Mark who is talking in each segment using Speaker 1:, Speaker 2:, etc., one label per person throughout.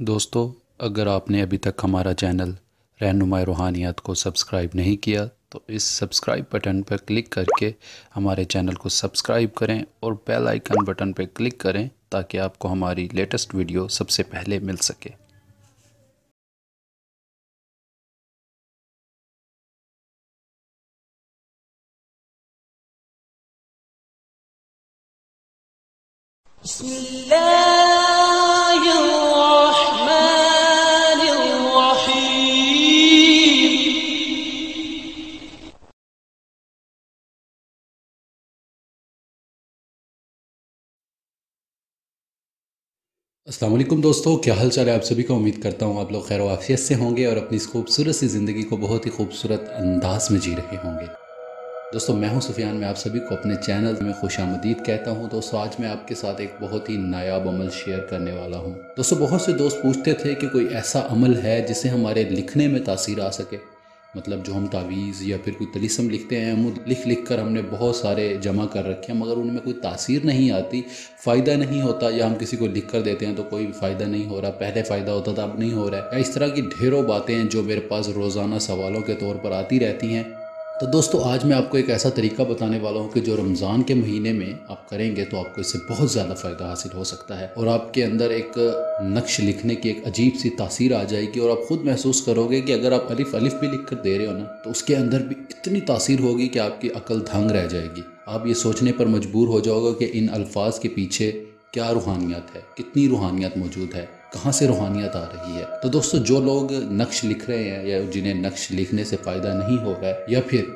Speaker 1: दोस्तों, अगर आपने अभी तक हमारा चैनल रहनुमाई रूहानियत को सब्सक्राइब नहीं किया तो इस सब्सक्राइब बटन पर क्लिक करके हमारे चैनल को सब्सक्राइब करें और बेल आइकन बटन पर क्लिक करें ताकि आपको हमारी लेटेस्ट वीडियो सबसे पहले मिल सके। अस्सलाम वालेकुम दोस्तों, क्या हाल चाल है आप सभी का। उम्मीद करता हूँ आप लोग खैर आफियत से होंगे और अपनी इस खूबसूरत सी ज़िंदगी को बहुत ही खूबसूरत अंदाज में जी रहे होंगे। दोस्तों, मैं हूं सुफियान, मैं आप सभी को अपने चैनल में खुशामदीद कहता हूं। दोस्तों, आज मैं आपके साथ एक बहुत ही नायाब अमल शेयर करने वाला हूं। दोस्तों, बहुत से दोस्त पूछते थे कि कोई ऐसा अमल है जिससे हमारे लिखने में तासीर आ सके। मतलब जो हम तावीज़ या फिर कोई तलीसम लिखते हैं, हम लिख लिख कर हमने बहुत सारे जमा कर रखे हैं मगर उनमें कोई तासीर नहीं आती, फ़ायदा नहीं होता, या हम किसी को लिख कर देते हैं तो कोई फ़ायदा नहीं हो रहा, पहले फ़ायदा होता था अब नहीं हो रहा है, या इस तरह की ढेरों बातें हैं जो मेरे पास रोज़ाना सवालों के तौर पर आती रहती हैं। तो दोस्तों, आज मैं आपको एक ऐसा तरीका बताने वाला हूँ कि जो रमज़ान के महीने में आप करेंगे तो आपको इससे बहुत ज़्यादा फ़ायदा हासिल हो सकता है और आपके अंदर एक नक्श लिखने की एक अजीब सी तासीर आ जाएगी और आप ख़ुद महसूस करोगे कि अगर आप अलिफ अलिफ भी लिख कर दे रहे हो ना तो उसके अंदर भी इतनी तासीर होगी कि आपकी अकल दंग रह जाएगी। आप ये सोचने पर मजबूर हो जाओगे कि इन अल्फाज के पीछे क्या रूहानियत है, कितनी रूहानियत मौजूद है, कहाँ से रूहानियत आ रही है। तो दोस्तों, जो लोग नक्श लिख रहे हैं या जिन्हें नक्श लिखने से फ़ायदा नहीं हो रहा है या फिर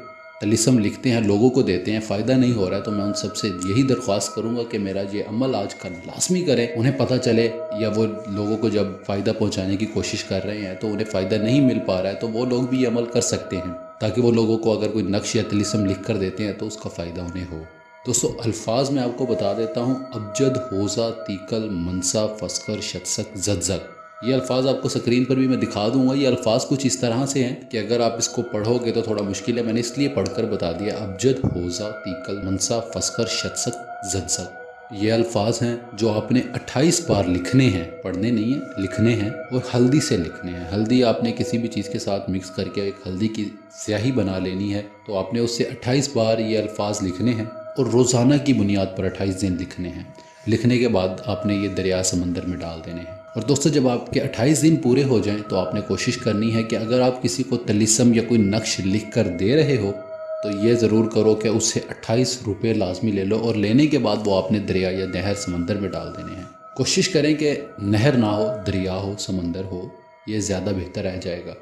Speaker 1: तलिस्म लिखते हैं लोगों को देते हैं फ़ायदा नहीं हो रहा है, तो मैं उन सबसे यही दरख्वास्त करूंगा कि मेरा ये अमल आज कल लाजमी करें। उन्हें पता चले या वो लोगों को जब फ़ायदा पहुंचाने की कोशिश कर रहे हैं तो उन्हें फ़ायदा नहीं मिल पा रहा है तो वो लोग भी ये अमल कर सकते हैं ताकि वो लोगों को अगर कोई नक्श या तलिस्म लिख कर देते हैं तो उसका फ़ायदा उन्हें हो। दोस्तों, अल्फाज मैं आपको बता देता हूँ। अबजद, होज़ा, तीकल, मनसा, फस्कर, शतसक, जज्जक। ये अल्फाज आपको स्क्रीन पर भी मैं दिखा दूंगा। ये अल्फाज कुछ इस तरह से हैं कि अगर आप इसको पढ़ोगे तो थोड़ा मुश्किल है, मैंने इसलिए पढ़कर बता दिया। अबजद, होज़ा, तीकल, मनसा, फस्कर, शतसक, जज्जक। ये अल्फाज हैं जो आपने 28 बार लिखने हैं, पढ़ने नहीं है, लिखने हैं और हल्दी से लिखने हैं। हल्दी आपने किसी भी चीज़ के साथ मिक्स करके एक हल्दी की स्याही बना लेनी है, तो आपने उससे 28 बार ये अल्फाज लिखने हैं और रोज़ाना की बुनियाद पर 28 दिन लिखने हैं। लिखने के बाद आपने ये दरिया समंदर में डाल देने हैं। और दोस्तों, जब आपके 28 दिन पूरे हो जाएं तो आपने कोशिश करनी है कि अगर आप किसी को तलिस्म या कोई नक्श लिख कर दे रहे हो तो ये ज़रूर करो कि उससे 28 रुपये लाजमी ले लो और लेने के बाद वो आपने दरिया या नहर समंदर में डाल देने हैं। कोशिश करें कि नहर ना हो, दरिया हो, समंदर हो, ये ज़्यादा बेहतर रह जाएगा।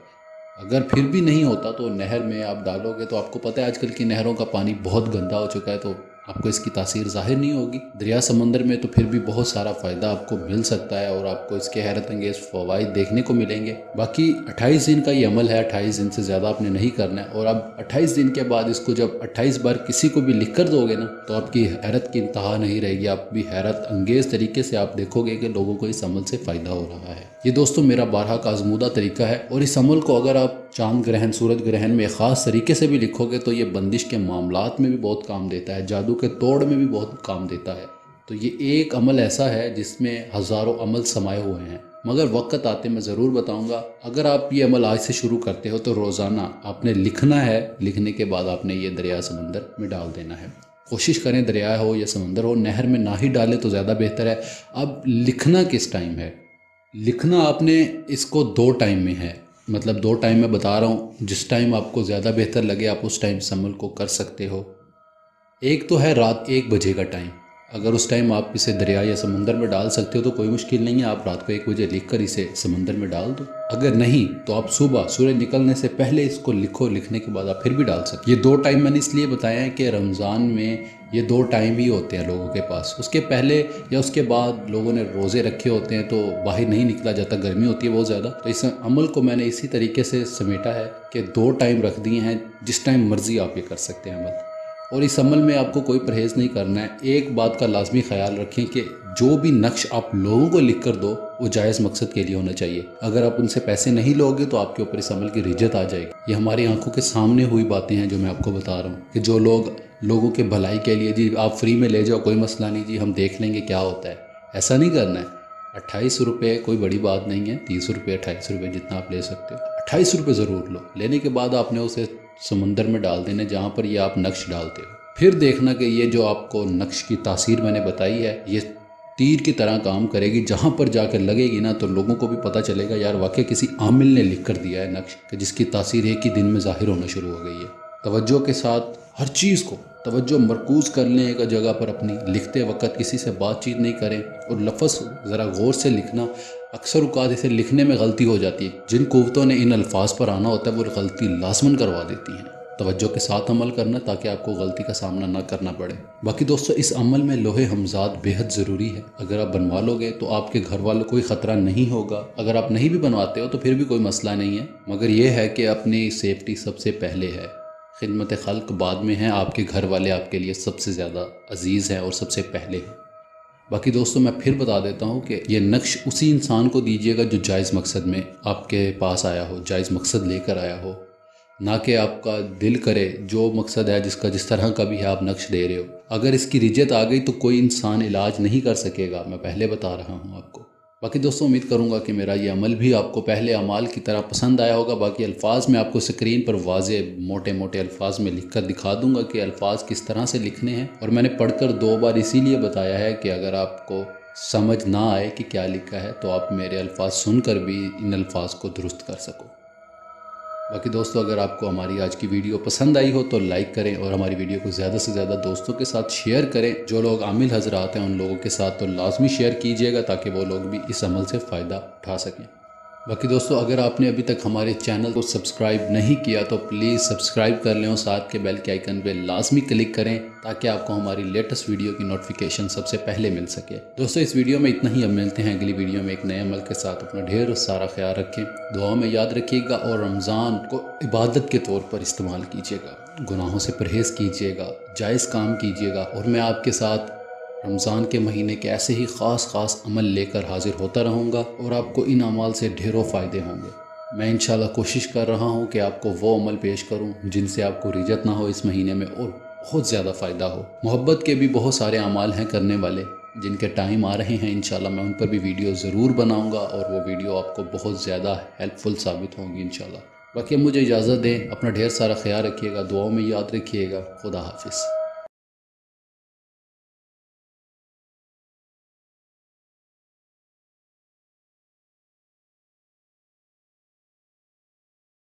Speaker 1: अगर फिर भी नहीं होता तो नहर में आप डालोगे तो आपको पता है आजकल की नहरों का पानी बहुत गंदा हो चुका है तो आपको इसकी तासीर ज़ाहिर नहीं होगी। दरिया समंदर में तो फिर भी बहुत सारा फ़ायदा आपको मिल सकता है और आपको इसके हैरत अंगेज़ फ़वाइद देखने को मिलेंगे। बाकी 28 दिन का ये अमल है, 28 दिन से ज़्यादा आपने नहीं करना है। और अब 28 दिन के बाद इसको जब 28 बार किसी को भी लिख कर दोगे ना तो आपकी हैरत की इंतहा नहीं रहेगी। आप भी हैरत अंगेज़ तरीके से आप देखोगे कि लोगों को इस अमल से फ़ायदा हो रहा है। ये दोस्तों मेरा बारहा का आज़मूदा तरीका है और इस अमल को अगर आप चांद ग्रहण, सूरज ग्रहण में ख़ास तरीके से भी लिखोगे तो ये बंदिश के मामलात में भी बहुत काम देता है, जादू के तोड़ में भी बहुत काम देता है। तो ये एक अमल ऐसा है जिसमें हज़ारों अमल समाये हुए हैं, मगर वक्त आते मैं ज़रूर बताऊंगा। अगर आप ये अमल आज से शुरू करते हो तो रोज़ाना आपने लिखना है, लिखने के बाद आपने ये दरिया समंदर में डाल देना है। कोशिश करें दरिया हो या समंदर हो, नहर में ना ही डालें तो ज़्यादा बेहतर है। अब लिखना किस टाइम है? लिखना आपने इसको 2 टाइम में है, मतलब 2 टाइम में बता रहा हूँ, जिस टाइम आपको ज़्यादा बेहतर लगे आप उस टाइम इस अमल को कर सकते हो। एक तो है रात 1 बजे का टाइम। अगर उस टाइम आप इसे दरिया या समंदर में डाल सकते हो तो कोई मुश्किल नहीं है, आप रात को 1 बजे लिख कर इसे समंदर में डाल दो। अगर नहीं तो आप सुबह सूरज निकलने से पहले इसको लिखो, लिखने के बाद आप फिर भी डाल सकते। ये 2 टाइम मैंने इसलिए बताया है कि रमज़ान में ये 2 टाइम ही होते हैं लोगों के पास। उसके पहले या उसके बाद लोगों ने रोज़े रखे होते हैं तो बाहर नहीं निकला जाता, गर्मी होती है बहुत ज़्यादा। तो इस अमल को मैंने इसी तरीके से समेटा है कि 2 टाइम रख दिए हैं, जिस टाइम मर्ज़ी आप ये कर सकते हैं अमल। और इस अमल में आपको कोई परहेज़ नहीं करना है। एक बात का लाजमी ख्याल रखें कि जो भी नक्श आप लोगों को लिख कर दो वो जायज़ मकसद के लिए होना चाहिए। अगर आप उनसे पैसे नहीं लोगे तो आपके ऊपर इस अमल की रिज्जत आ जाएगी। ये हमारी आंखों के सामने हुई बातें हैं जो मैं आपको बता रहा हूँ कि जो लोगों के भलाई के लिए जी आप फ्री में ले जाओ, कोई मसला नहीं जी, हम देख लेंगे क्या होता है, ऐसा नहीं करना है। 28 रुपये कोई बड़ी बात नहीं है, 30 रुपये 28 रुपये जितना आप ले सकते हो, 28 रुपये ज़रूर लो। लेने के बाद आपने उसे समंदर में डाल देना जहाँ पर ये आप नक्श डालते हो। फिर देखना कि ये जो आपको नक्श की तासीर मैंने बताई है ये तीर की तरह काम करेगी। जहाँ पर जाकर लगेगी ना तो लोगों को भी पता चलेगा यार वाकई किसी आमिल ने लिख कर दिया है नक्श कि जिसकी तासीर एक ही दिन में ज़ाहिर होना शुरू हो गई है। तवज्जो के साथ हर चीज़ को तवज्जो मरकूज़ कर लें एक जगह पर अपनी। लिखते वक्त किसी से बातचीत नहीं करें और लफ्ज़ ज़रा गौर से लिखना। अक्सर औक़ात इसे लिखने में गलती हो जाती है, जिन कुव्वतों ने इन अल्फाज पर आना होता है वो गलती लाज़मन करवा देती हैं। तवज्जो के साथ अमल करना ताकि आपको गलती का सामना ना करना पड़े। बाकी दोस्तों इस अमल में लोहे हमजाद बेहद ज़रूरी है। अगर आप बनवा लोगे तो आपके घर वालों को कोई ख़तरा नहीं होगा। अगर आप नहीं भी बनवाते हो तो फिर भी कोई मसला नहीं है, मगर यह है कि अपनी सेफ्टी सबसे पहले है, खिदमत खल्क बाद में है। आपके घर वाले आपके लिए सबसे ज़्यादा अजीज़ हैं और सबसे पहले हैं। बाकी दोस्तों मैं फिर बता देता हूँ कि ये नक्श उसी इंसान को दीजिएगा जो जायज़ मकसद में आपके पास आया हो, जायज़ मकसद लेकर आया हो, ना कि आपका दिल करे जो मकसद है जिसका जिस तरह का भी है आप नक्श दे रहे हो। अगर इसकी रिजत आ गई तो कोई इंसान इलाज नहीं कर सकेगा, मैं पहले बता रहा हूँ आपको। बाकी दोस्तों उम्मीद करूँगा कि मेरा ये अमल भी आपको पहले अमाल की तरह पसंद आया होगा। बाकी अल्फाज मैं आपको स्क्रीन पर वाज़े मोटे मोटे अल्फाज में लिख कर दिखा दूँगा कि अल्फाज किस तरह से लिखने हैं। और मैंने पढ़कर 2 बार इसीलिए बताया है कि अगर आपको समझ ना आए कि क्या लिखा है तो आप मेरे अल्फाज सुनकर भी इन अल्फाज को दुरुस्त कर सको। बाकी दोस्तों अगर आपको हमारी आज की वीडियो पसंद आई हो तो लाइक करें और हमारी वीडियो को ज़्यादा से ज़्यादा दोस्तों के साथ शेयर करें। जो लोग आमिल हजरात हैं उन लोगों के साथ तो लाजमी शेयर कीजिएगा ताकि वो लोग भी इस अमल से फ़ायदा उठा सकें। बाकी दोस्तों अगर आपने अभी तक हमारे चैनल को सब्सक्राइब नहीं किया तो प्लीज़ सब्सक्राइब कर लें और साथ के बेल के आइकन पे लाजमी क्लिक करें ताकि आपको हमारी लेटेस्ट वीडियो की नोटिफिकेशन सबसे पहले मिल सके। दोस्तों इस वीडियो में इतना ही, अब मिलते हैं अगली वीडियो में एक नए अमल के साथ। अपना ढेर सारा ख्याल रखें, दुआ में याद रखिएगा और रमज़ान को इबादत के तौर पर इस्तेमाल कीजिएगा। गुनाहों से परहेज़ कीजिएगा, जायज़ काम कीजिएगा और मैं आपके साथ रमज़ान के महीने के ऐसे ही ख़ास अमल लेकर हाज़िर होता रहूँगा और आपको इन अमाल से ढेरों फ़ायदे होंगे। मैं इंशाल्लाह कोशिश कर रहा हूँ कि आपको वो अमल पेश करूँ जिनसे आपको रिजत ना हो इस महीने में और बहुत ज़्यादा फ़ायदा हो। मोहब्बत के भी बहुत सारे अमाल हैं करने वाले जिनके टाइम आ रहे हैं। इंशाल्लाह मैं उन पर भी वीडियो ज़रूर बनाऊँगा और वो वीडियो आपको बहुत ज़्यादा हेल्पफुल साबित होंगी इंशाल्लाह। बाकी मुझे इजाज़त दें, अपना ढेर सारा ख्याल रखिएगा, दुआओं में याद रखिएगा। खुदा हाफिज़।